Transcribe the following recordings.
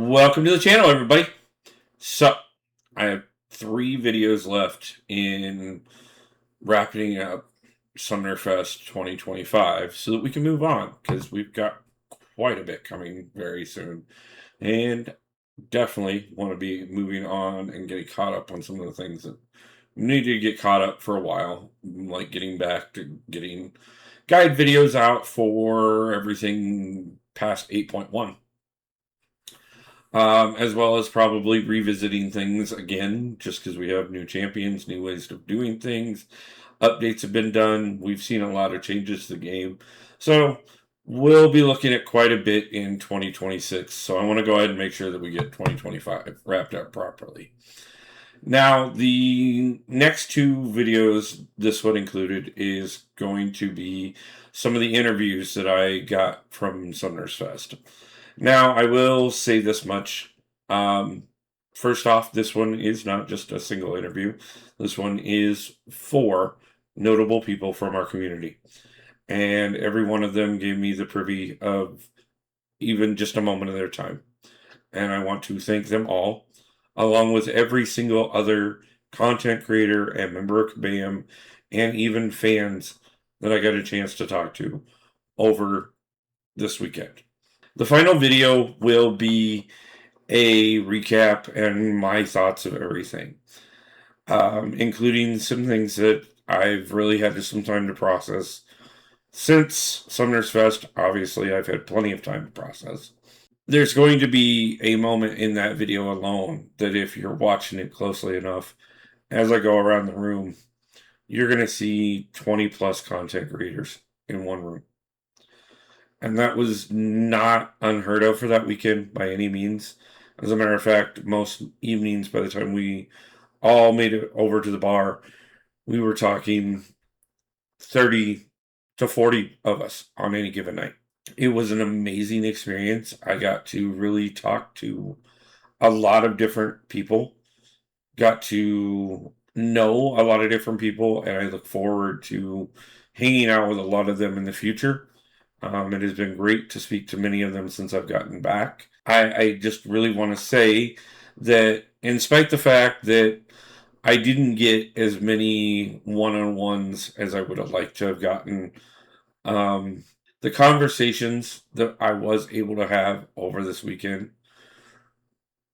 Welcome to the channel, everybody. So, I have 3 videos left in wrapping up Summonerfest 2025 so that we can move on, because we've got quite a bit coming very soon. And definitely want to be moving on and getting caught up on some of the things that need to get caught up for a while, like getting back to getting guide videos out for everything past 8.1. As well as probably revisiting things again, just because we have new champions, new ways of doing things. Updates have been done. We've seen a lot of changes to the game. So we'll be looking at quite a bit in 2026. So I want to go ahead and make sure that we get 2025 wrapped up properly. Now, the next 2 videos, this one included, is going to be some of the interviews that I got from Summonerfest. Now, I will say this much. First off, this one is not just a single interview. This one is 4 notable people from our community. And every one of them gave me the privy of even just a moment of their time. And I want to thank them all, along with every single other content creator and member of Kabam, and even fans that I got a chance to talk to over this weekend. The final video will be a recap and my thoughts of everything, including some things that I've really had some time to process. Since Summonerfest, obviously, I've had plenty of time to process. There's going to be a moment in that video alone that if you're watching it closely enough, as I go around the room, you're going to see 20 plus content creators in one room. And that was not unheard of for that weekend by any means. As a matter of fact, most evenings, by the time we all made it over to the bar, we were talking 30 to 40 of us on any given night. It was an amazing experience. I got to really talk to a lot of different people, got to know a lot of different people, and I look forward to hanging out with a lot of them in the future. It has been great to speak to many of them since I've gotten back. I just really want to say that, in spite of the fact that I didn't get as many one-on-ones as I would have liked to have gotten, the conversations that I was able to have over this weekend,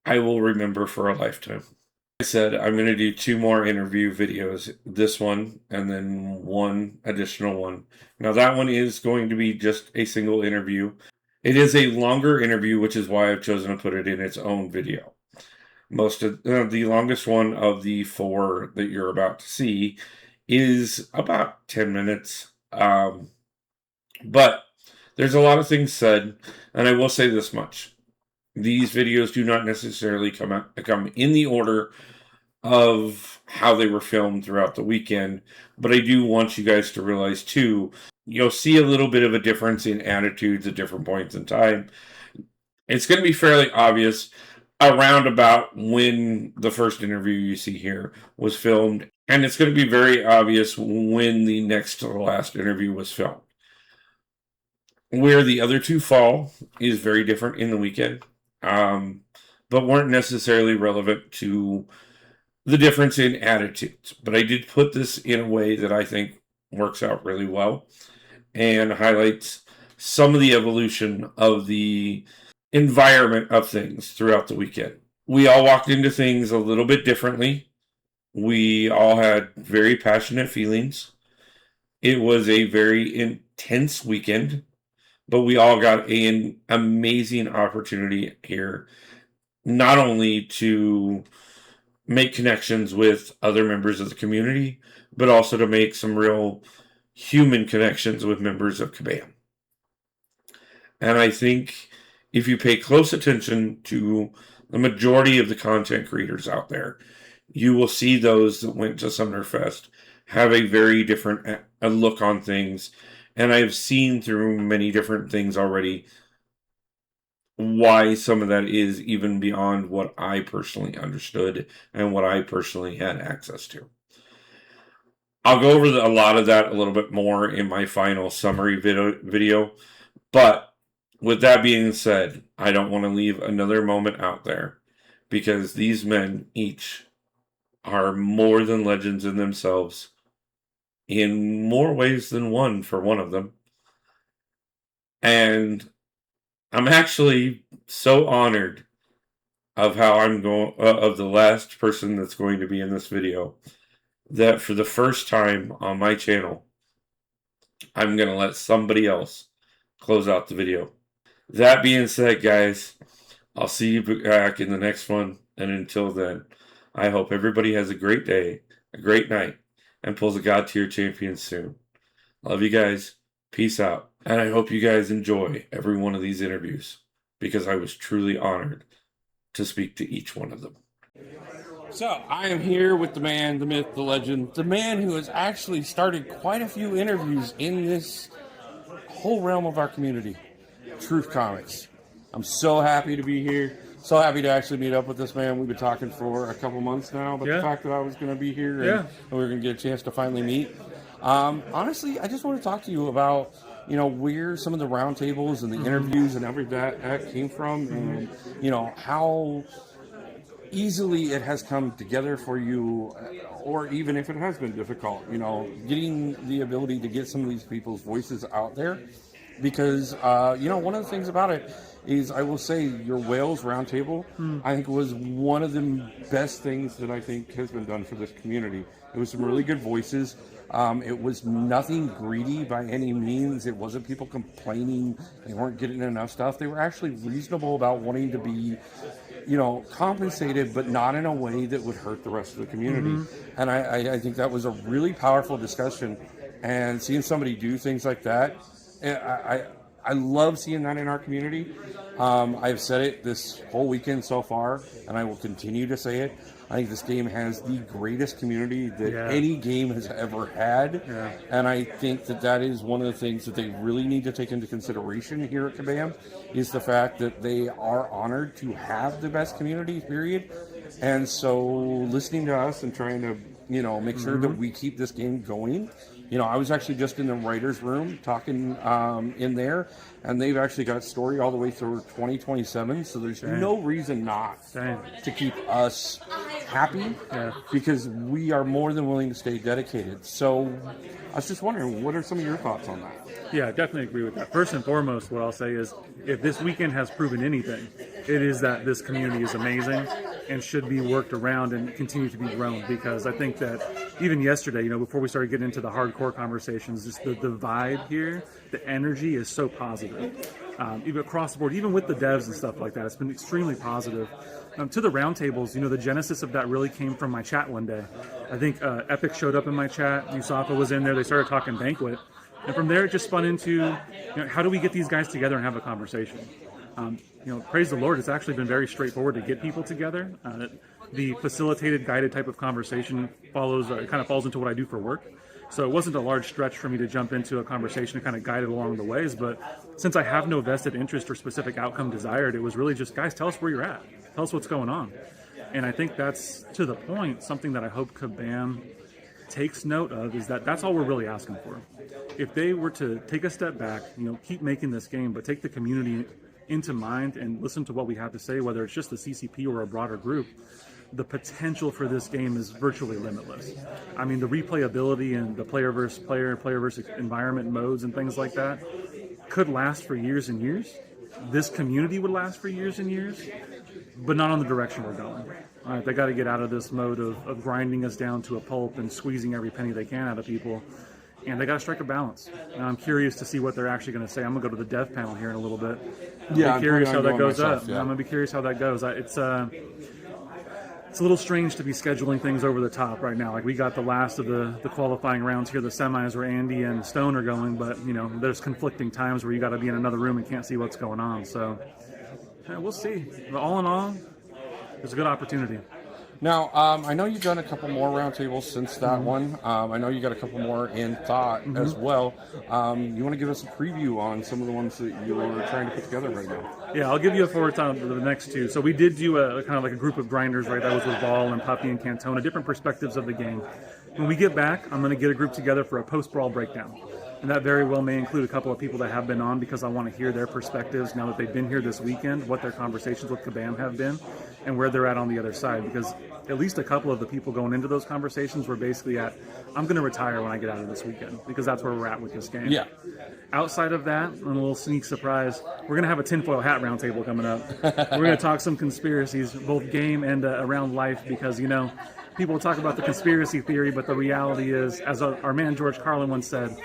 I will remember for a lifetime. I said I'm going to do 2 more interview videos, this one and then 1 additional one. Now that one is going to be just a single interview. It is a longer interview, which is why I've chosen to put it in its own video. Most of the longest one of the 4 that you're about to see is about 10 minutes. But there's a lot of things said, and I will say this much. These videos do not necessarily come in the order of how they were filmed throughout the weekend, but I do want you guys to realize too, you'll see a little bit of a difference in attitudes at different points in time. It's going to be fairly obvious around about when the first interview you see here was filmed, and it's going to be very obvious when the next to the last interview was filmed. Where the other 2 fall is very different in the weekend, but weren't necessarily relevant to the difference in attitudes. But I did put this in a way that I think works out really well and highlights some of the evolution of the environment of things throughout the weekend. We all walked into things a little bit differently. We all had very passionate feelings. It was a very intense weekend, but we all got an amazing opportunity here, not only to make connections with other members of the community, but also to make some real human connections with members of Kabam. And I think if you pay close attention to the majority of the content creators out there, you will see those that went to Summonerfest have a very different look on things. And I've seen through many different things already why some of that is even beyond what I personally understood and what I personally had access to. I'll go over a lot of that a little bit more in my final summary video, but with that being said, I don't want to leave another moment out there because these men each are more than legends in themselves in more ways than one for one of them. And I'm actually so honored of how I'm going, of the last person that's going to be in this video, that for the first time on my channel, I'm going to let somebody else close out the video. That being said, guys, I'll see you back in the next one. And until then, I hope everybody has a great day, a great night, and pulls a God tier champion soon. Love you guys. Peace out. And I hope you guys enjoy every one of these interviews because I was truly honored to speak to each one of them. So I am here with the man, the myth, the legend, the man who has actually started quite a few interviews in this whole realm of our community, Truth Comics. I'm so happy to be here. So happy to actually meet up with this man. We've been talking for a couple months now, but the fact that I was going to be here and we were going to get a chance to finally meet. Honestly, I just want to talk to you about, where some of the roundtables and the interviews and everything that came from, and, how easily it has come together for you, or even if it has been difficult, getting the ability to get some of these people's voices out there. Because, one of the things about it is, I will say, your Wales Roundtable, I think, was one of the best things that I think has been done for this community. It was some really good voices. It was nothing greedy by any means. It wasn't people complaining they weren't getting enough stuff. They were actually reasonable about wanting to be, compensated, but not in a way that would hurt the rest of the community. And I think that was a really powerful discussion. And seeing somebody do things like that, I love seeing that in our community. I've said it this whole weekend so far, and I will continue to say it. I think this game has the greatest community that any game has ever had. And I think that is one of the things that they really need to take into consideration here at Kabam, is the fact that they are honored to have the best community, period. And so listening to us and trying to, make sure that we keep this game going. I was actually just in the writer's room talking in there, and they've actually got story all the way through 2027, so there's no reason not to keep us happy, because we are more than willing to stay dedicated. So I was just wondering, what are some of your thoughts on that? Yeah, I definitely agree with that. First and foremost, what I'll say is, if this weekend has proven anything, it is that this community is amazing and should be worked around and continue to be grown, because I think that even yesterday, before we started getting into the hardcore conversations, just the vibe here, the energy is so positive. Even across the board, even with the devs and stuff like that, it's been extremely positive. To the roundtables, the genesis of that really came from my chat one day. I think Epic showed up in my chat, Usafa was in there, they started talking Banquet. And from there, it just spun into, how do we get these guys together and have a conversation? Praise the Lord, it's actually been very straightforward to get people together. The facilitated, guided type of conversation kind of falls into what I do for work. So it wasn't a large stretch for me to jump into a conversation and kind of guide it along the ways. But since I have no vested interest or specific outcome desired, it was really just, guys, tell us where you're at. Tell us what's going on. And I think that's, to the point, something that I hope Kabam takes note of, is that's all we're really asking for. If they were to take a step back, keep making this game, but take the community into mind and listen to what we have to say, whether it's just the CCP or a broader group, the potential for this game is virtually limitless. I mean, the replayability and the player versus player, player versus environment modes and things like that could last for years and years. This community would last for years and years, but not on the direction we're going. All right, they got to get out of this mode of grinding us down to a pulp and squeezing every penny they can out of people. And they got to strike a balance. Now, I'm curious to see what they're actually going to say. I'm going to go to the dev panel here in a little bit. I'm curious how that goes up. I'm going to be curious how that goes. It's a little strange to be scheduling things over the top right now. Like, we got the last of the qualifying rounds here, the semis where Andy and Stone are going, but, there's conflicting times where you got to be in another room and can't see what's going on. So, we'll see. But all in all, it's a good opportunity. Now, I know you've done a couple more roundtables since that one. I know you got a couple more in thought as well. You want to give us a preview on some of the ones that you are trying to put together right now? Yeah, I'll give you a forward on the next two. So we did do a kind of like a group of grinders, right? That was with Ball and Puppy and Cantona, different perspectives of the game. When we get back, I'm going to get a group together for a post-brawl breakdown. And that very well may include a couple of people that have been on, because I want to hear their perspectives now that they've been here this weekend, what their conversations with Kabam have been, and where they're at on the other side. Because at least a couple of the people going into those conversations were basically at, I'm going to retire when I get out of this weekend, because that's where we're at with this game. Yeah. Outside of that, and a little sneak surprise, we're going to have a tinfoil hat roundtable coming up. We're going to talk some conspiracies, both game and around life, because, you know, people talk about the conspiracy theory, but the reality is, as our man George Carlin once said,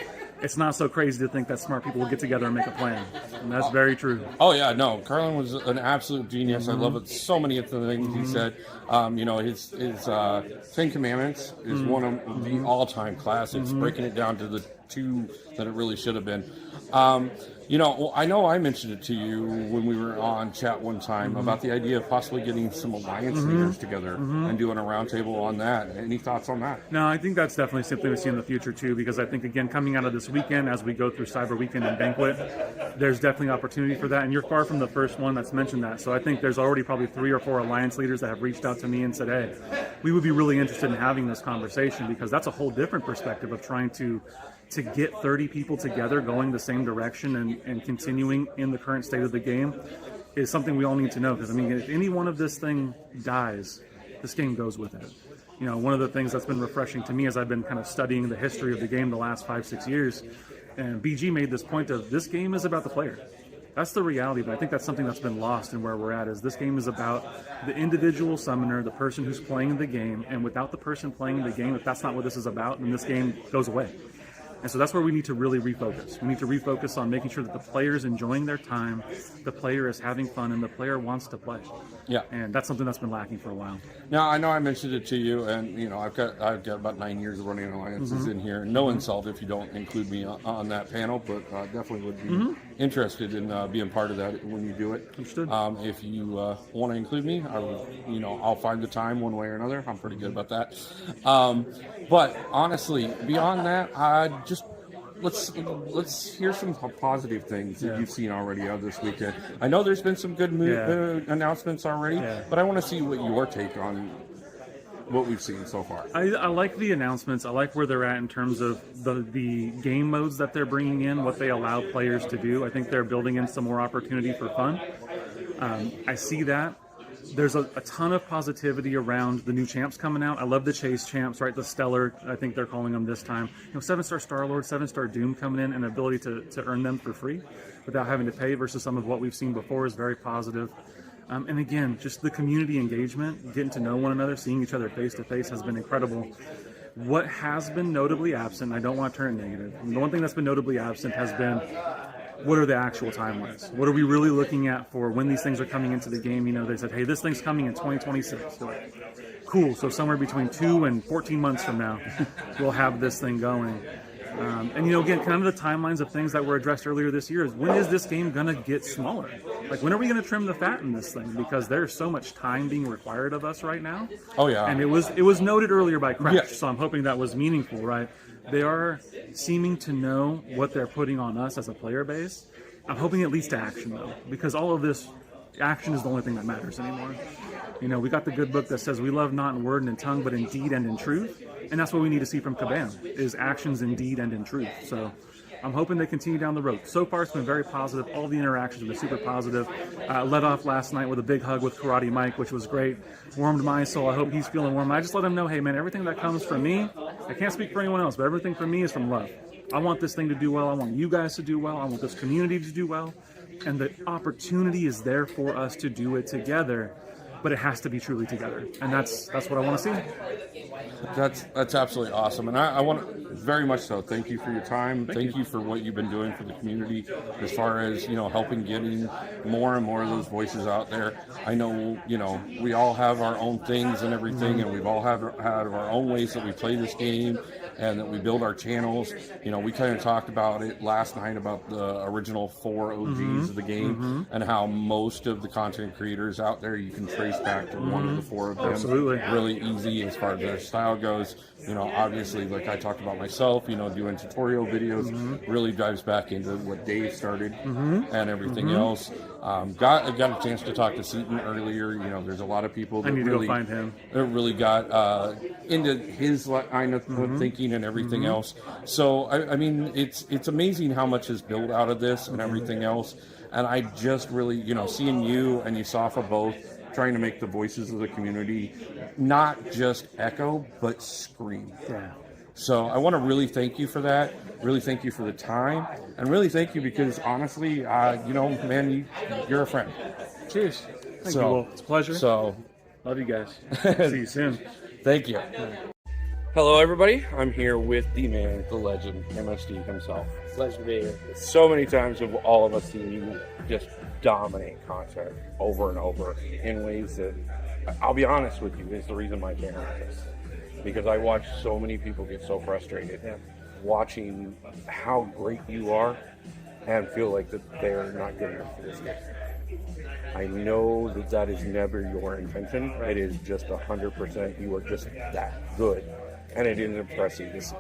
it's not so crazy to think that smart people will get together and make a plan. And that's very true. Oh, yeah, no. Carlin was an absolute genius. I love it. So many of the things he said. You know, his 10 Commandments is one of the all-time classics, breaking it down to the 2 that it really should have been. You know, I know I mentioned it to you when we were on chat one time about the idea of possibly getting some alliance leaders together and doing a roundtable on that. Any thoughts on that? No, I think that's definitely something we see in the future too, because I think, again, coming out of this weekend, as we go through Cyber Weekend and Banquet, there's definitely opportunity for that. And you're far from the first one that's mentioned that. So I think there's already probably 3 or 4 alliance leaders that have reached out to me and said, hey, we would be really interested in having this conversation, because that's a whole different perspective of trying to get 30 people together going the same direction and continuing in the current state of the game is something we all need to know. Because, I mean, if any one of this thing dies, this game goes with it. You know, one of the things that's been refreshing to me as I've been kind of studying the history of the game the last 5-6 years, and BG made this point of, this game is about the player. That's the reality, but I think that's something that's been lost in where we're at, is this game is about the individual summoner, the person who's playing the game, and without the person playing the game, if that's not what this is about, then this game goes away. And so that's where we need to really refocus. We need to refocus on making sure that the player is enjoying their time, the player is having fun, and the player wants to play. Yeah. And that's something that's been lacking for a while. Now, I know I mentioned it to you, and, you know, I've got about 9 years of running alliances in here. No insult if you don't include me on that panel, but definitely would be interested in being part of that when you do it. Understood. If you want to include me, I'll find the time one way or another. I'm pretty good about that. But honestly, beyond that, let's hear some positive things that you've seen already out this weekend. I know there's been some good announcements already, but I want to see what your take on what we've seen so far. I like the announcements. I like where they're at in terms of the game modes that they're bringing in, what they allow players to do. I think they're building in some more opportunity for fun. I see that. There's a ton of positivity around the new champs coming out. I love the chase champs, right? The stellar, I think they're calling them this time. You know, 7-star Star-Lord, 7-star Doom coming in, and the ability to earn them for free without having to pay versus some of what we've seen before is very positive. And again, just the community engagement, getting to know one another, seeing each other face to face has been incredible. What has been notably absent, I don't want to turn it negative, the one thing that's been notably absent has been, what are the actual timelines? What are we really looking at for when these things are coming into the game? You know, they said, hey, this thing's coming in 2026. They're like, cool, so somewhere between 2 and 14 months from now, we'll have this thing going. And, you know, again, kind of the timelines of things that were addressed earlier this year is, when is this game going to get smaller? Like, when are we going to trim the fat in this thing? Because there's so much time being required of us right now. Oh, yeah. And it was noted earlier by Crash, so I'm hoping that was meaningful, right? They are seeming to know what they're putting on us as a player base. I'm hoping it leads to action, though, because all of this, action is the only thing that matters anymore. You know, we got the good book that says we love not in word and in tongue, but in deed and in truth. And that's what we need to see from Kabam, is actions in deed and in truth. So I'm hoping they continue down the road. So far, it's been very positive. All the interactions have been super positive. Led off last night with a big hug with Karate Mike, which was great. Warmed my soul. I hope he's feeling warm. I just let him know, hey, man, everything that comes from me, I can't speak for anyone else, but everything from me is from love. I want this thing to do well. I want you guys to do well. I want this community to do well. And the opportunity is there for us to do it together, but it has to be truly together. And that's what I want to see. That's absolutely awesome, and I want to very much so thank you for your time. Thank you for what you've been doing for the community, as far as, you know, helping getting more and more of those voices out there. I know, you know, we all have our own things and everything, and we've all had our own ways that we play this game and that we build our channels. You know, we kind of talked about it last night about the original 4 OGs of the game and how most of the content creators out there, you can trace back to one of the 4 of them. Absolutely. Really easy as far as their style goes. You know, obviously, like I talked about myself, you know, doing tutorial videos really dives back into what Dave started and everything else. Got a chance to talk to Seaton earlier. You know, there's a lot of people that I need to go find him. Really got into his line of thinking clean and everything else. So I mean, it's amazing how much is built out of this and everything else. And I just really, seeing you and Yusafa both trying to make the voices of the community not just echo but scream. Yeah. So I want to really thank you for that. Really thank you for the time, and really thank you because honestly, man, you're a friend. Cheers. Thank you, Will. It's a pleasure. So, love you guys. See you soon. Thank you. Hello, everybody. I'm here with the man, the legend, MSD himself. Pleasure to be here. So many times have all of us seen you just dominate content over and over in ways that, I'll be honest with you, is the reason my channel exists. Because I watch so many people get so frustrated watching how great you are and feel like that they're not good enough for this game. I know that is never your intention. It is just 100%. You are just that good, and it is impressive to see.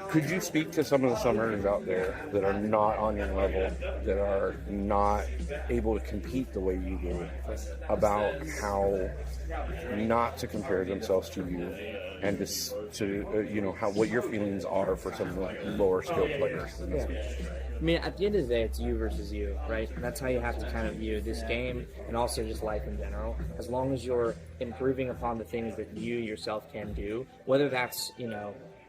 Could you speak to some of the summoners out there that are not on your level, that are not able to compete the way you do, about how not to compare themselves to you, and to how what your feelings are for some of the lower skilled players in this game? I mean, at the end of the day, it's you versus you, right? And that's how you have to kind of view this game and also just life in general. As long as you're improving upon the things that you yourself can do, whether that's,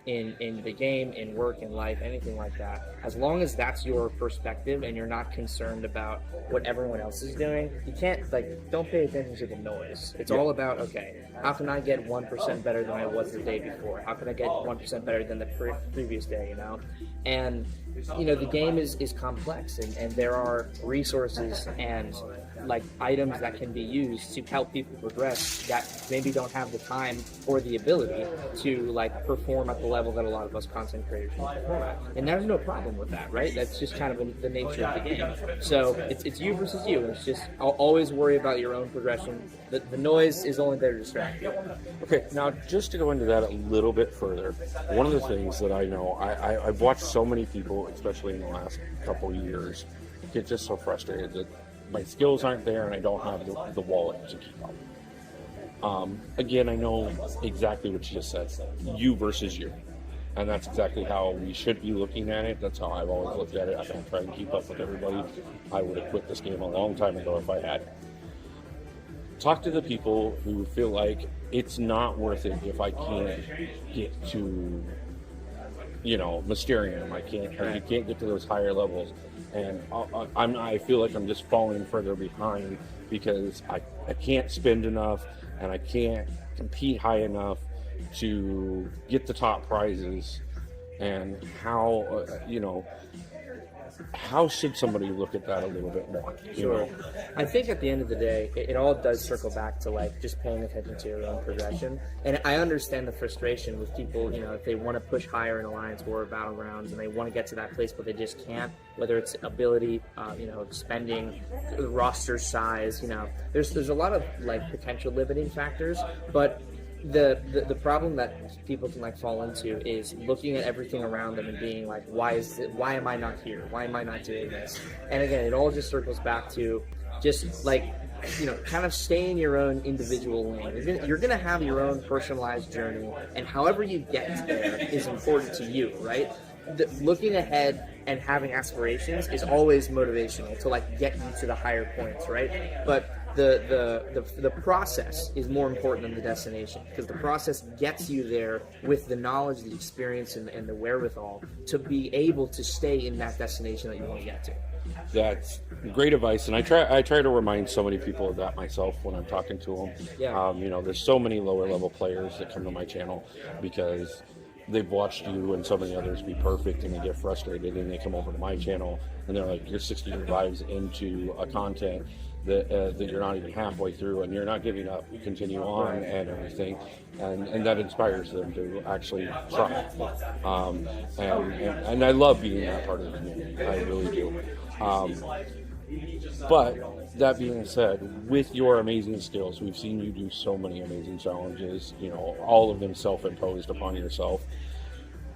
in the game, in work, in life, anything like that, as long as that's your perspective and you're not concerned about what everyone else is doing, you can't, don't pay attention to the noise. It's all about, okay, how can I get 1% better than I was the day before? How can I get 1% better than the previous day, And, the game is complex, and there are resources and items that can be used to help people progress that maybe don't have the time or the ability to perform at the level that a lot of us content creators can perform at. And there's no problem with that, right? That's just kind of the nature of the game. So it's you versus you. It's just always worry about your own progression. The noise is only there to distract you. Okay, now just to go into that a little bit further, one of the things that I know, I've watched so many people, especially in the last couple of years, get just so frustrated that my skills aren't there and I don't have the wallet to keep up. Again, I know exactly what you just said. You versus you. And that's exactly how we should be looking at it. That's how I've always looked at it. I don't try and keep up with everybody. I would have quit this game a long time ago if I had. Talk to the people who feel like it's not worth it if I can't get to, Mysterium. I can't get to those higher levels. And I feel like I'm just falling further behind because I can't spend enough and I can't compete high enough to get the top prizes. And how should somebody look at that a little bit more? Sure. I think at the end of the day, it all does circle back to just paying attention to your own progression. And I understand the frustration with people, if they want to push higher in Alliance War or Battlegrounds and they want to get to that place but they just can't, whether it's ability, spending, roster size, there's a lot of potential limiting factors, but the problem that people can fall into is looking at everything around them and being why am I not here? Why am I not doing this? And again, it all just circles back to just kind of stay in your own individual lane. You're gonna have your own personalized journey, and however you get there is important to you, right? Looking ahead and having aspirations is always motivational to get you to the higher points, right? But the process is more important than the destination, because the process gets you there with the knowledge, the experience, and the wherewithal to be able to stay in that destination that you want to get to. That's great advice, and I try to remind so many people of that myself when I'm talking to them. Yeah. There's so many lower level players that come to my channel because they've watched you and so many others be perfect, and they get frustrated, and they come over to my channel and they're like, you're 60 lives into a content that you're not even halfway through, and you're not giving up, you continue on and everything, and that inspires them to actually try. And I love being that part of the community. I really do. But that being said, with your amazing skills, we've seen you do so many amazing challenges, all of them self-imposed upon yourself.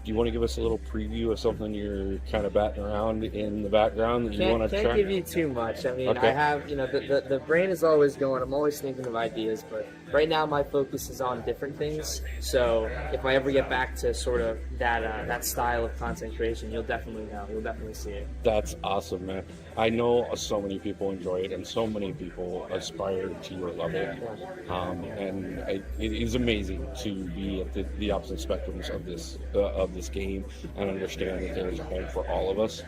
Do you want to give us a little preview of something you're kind of batting around in the background that you want to try? Can't give you too much. I mean, okay. I have, the brain is always going. I'm always thinking of ideas, but right now my focus is on different things. So if I ever get back to sort of that style of content creation, you'll definitely know. You'll definitely see it. That's awesome, man. I know so many people enjoy it, and so many people aspire to your level. And it is amazing to be at the opposite spectrums of this game and understand that there is a home for all of us.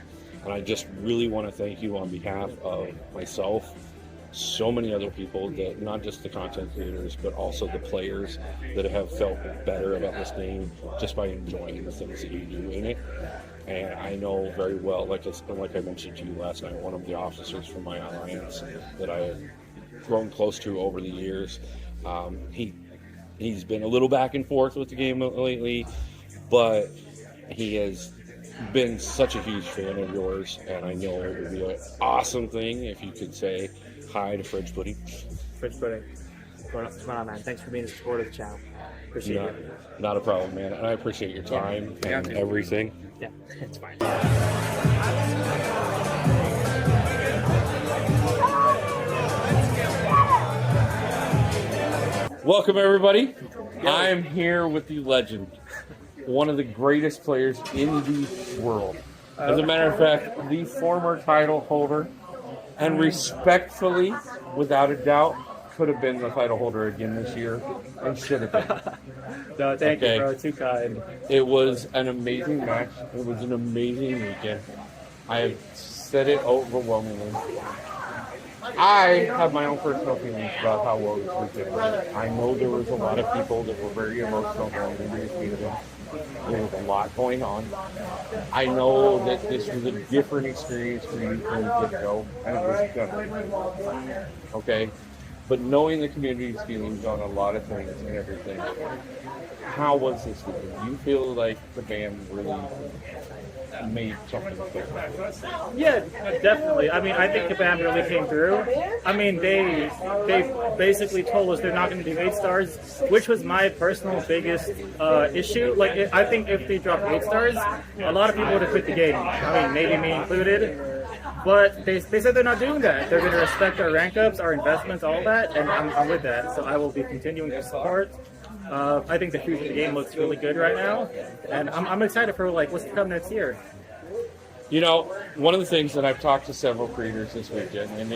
And I just really want to thank you on behalf of myself, so many other people, that not just the content creators, but also the players that have felt better about this game just by enjoying the things that you do in it. And I know very well, like I mentioned to you last night, one of the officers from my alliance that I have grown close to over the years, he's been a little back and forth with the game lately, but he has been such a huge fan of yours, and I know it would be an awesome thing if you could say hi to Fridge Pudding. Fridge Pudding. What's going on, man? Thanks for being a supporter of the channel. Appreciate it. Not a problem, man. And I appreciate your time and everything. Yeah, it's fine. Welcome, everybody. I'm here with the legend, one of the greatest players in the world. As a matter of fact, the former title holder, and respectfully, without a doubt, could have been the title holder again this year, and should have been. No, thank you, bro. Too kind. It was an amazing match. It was an amazing weekend. I have said it overwhelmingly. I have my own personal feelings about how well this weekend went. I know there was a lot of people that were very emotional going into this meeting. There was a lot going on. I know that this was a different experience for you from the get-go, and it was good. Okay? But knowing the community's feelings on a lot of things and everything, how was this weekend? Do you feel like the band really made something different? Yeah, definitely. I mean, I think Kabam really came through. I mean, they basically told us they're not going to do 8 stars, which was my personal biggest issue. Like, I think if they dropped 8 stars, a lot of people would have quit the game. I mean, maybe me included. But they said they're not doing that. They're going to respect our rank ups, our investments, all that, and I'm with that. So I will be continuing to support. I think the future of the game looks really good right now, and I'm excited for what's to come next year. You know, one of the things that I've talked to several creators this weekend, and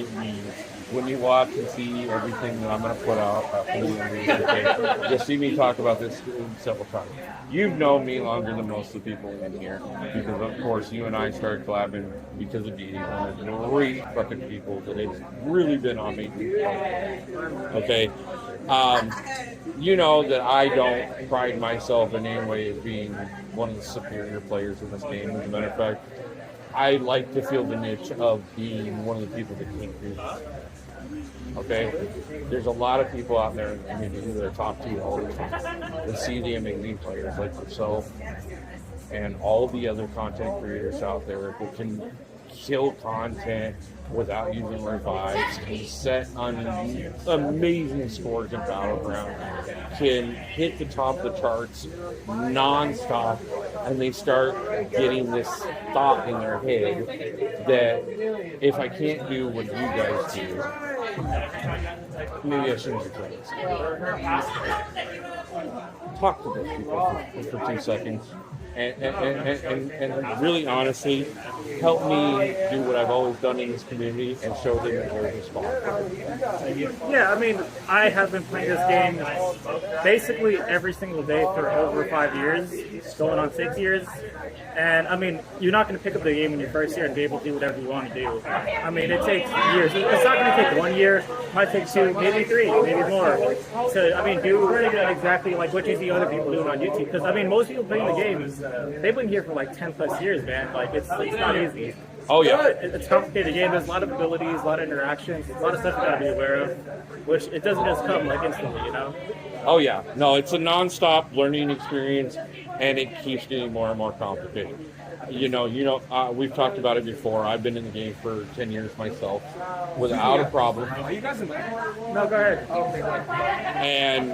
when you watch and see everything that I'm going to put out after the end of the weekend, you'll see me talk about this several times. You've known me longer than most of the people in here, because of course you and I started collabing because of Dee, one of the great fucking people that has really been on me. Okay? You know that I don't pride myself in any way as being one of the superior players in this game. As a matter of fact, I like to feel the niche of being one of the people that came through this. Okay? There's a lot of people out there in the community that I talk to all the time that see the amazing players like yourself and all the other content creators out there who can kill content without using revives, can set on amazing scores in Battleground, can hit the top of the charts non-stop, and they start getting this thought in their head that if I can't do what you guys do, maybe I shouldn't be playing this game. Talk to those people for 2 seconds. And really honestly help me do what I've always done in this community and show them that there's a spot. Yeah, I mean, I have been playing this game basically every single day for over 5 years, going on 6 years. And I mean, you're not going to pick up the game in your first year and be able to do whatever you want to do. I mean, it takes years. It's not going to take 1 year. It might take 2, maybe 3, maybe more. So, I mean, do exactly like what you see other people doing on YouTube. Because, I mean, most people playing the games, they've been here for like 10 plus years, man. Like, it's not easy. Oh, yeah. It's a complicated game. There's a lot of abilities, a lot of interactions, a lot of stuff you got to be aware of, which it doesn't just come like instantly, you know? Oh, yeah. No, it's a non-stop learning experience, and it keeps getting more and more complicated. We've talked about it before. I've been in the game for 10 years myself without a problem. No, go ahead. And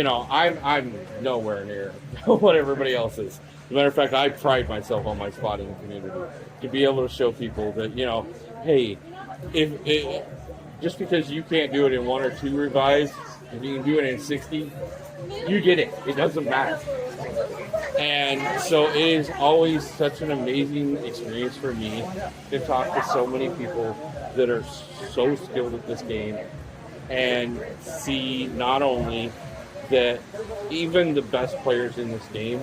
I'm nowhere near what everybody else is. As a matter of fact, I pride myself on my spot in the community to be able to show people that, hey, if just because you can't do it in 1 or 2 revives, if you can do it in 60, you did it. It doesn't matter. And so it is always such an amazing experience for me to talk to so many people that are so skilled at this game and see not only that even the best players in this game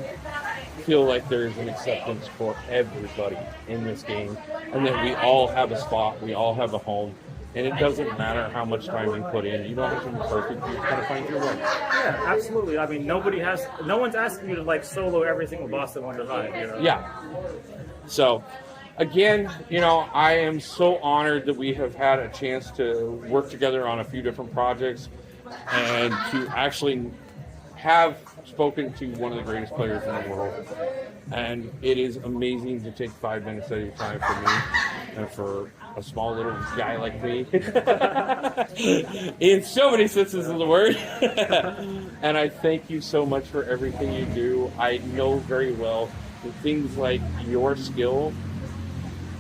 feel like there's an acceptance for everybody in this game, and that we all have a spot, we all have a home, and it doesn't matter how much time you put in. You don't have to be perfect, you just gotta find your way. Yeah, absolutely. I mean, no one's asking you to like solo every single boss that one revive. Yeah. So, again, I am so honored that we have had a chance to work together on a few different projects and to actually have spoken to one of the greatest players in the world. And it is amazing to take 5 minutes of your time for me and for a small little guy like me in so many senses of the word. And I thank you so much for everything you do. I know very well that things like your skill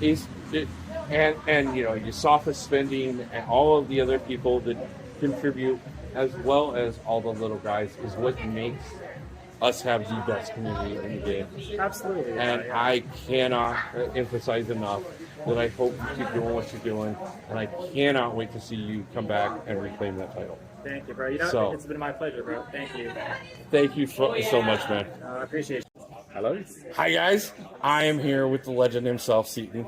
and your sophist spending and all of the other people that contribute, as well as all the little guys, is what makes us have the best community in the game. Absolutely. And yeah. I cannot emphasize enough that I hope you keep doing what you're doing, and I cannot wait to see you come back and reclaim that title. Thank you, bro. It's been my pleasure, bro. Thank you. Thank you so much, man. I appreciate it. Hello. Hi, guys. I am here with the legend himself, Seaton.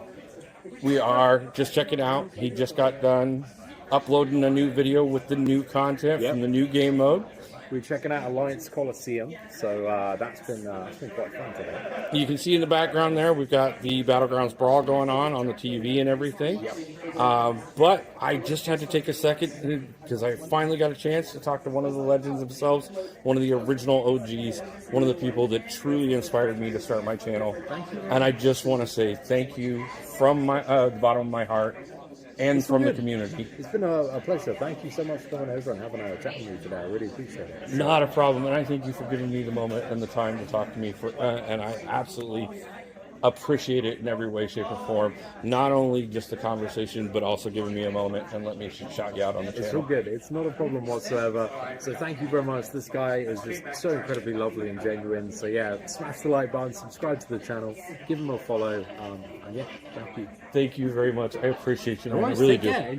We are just checking out. He just got done uploading a new video with the new content from the new game mode. We're checking out Alliance Coliseum, so that's been quite fun today. You can see in the background there, we've got the Battlegrounds Brawl going on the TV and everything. But I just had to take a second because I finally got a chance to talk to one of the legends themselves, one of the original OGs, one of the people that truly inspired me to start my channel. And I just want to say thank you from the bottom of my heart. And from the community. It's been a pleasure. Thank you so much for coming over and having a chat with me today. I really appreciate it. Not a problem, and I thank you for giving me the moment and the time to talk to me. And I absolutely appreciate it in every way, shape, or form. Not only just the conversation, but also giving me a moment and let me shout you out on the channel. It's all good. It's not a problem whatsoever. So thank you very much. This guy is just so incredibly lovely and genuine. So yeah, smash the like button, subscribe to the channel, give him a follow. And yeah, thank you. Thank you very much. I appreciate you. I really do. Care.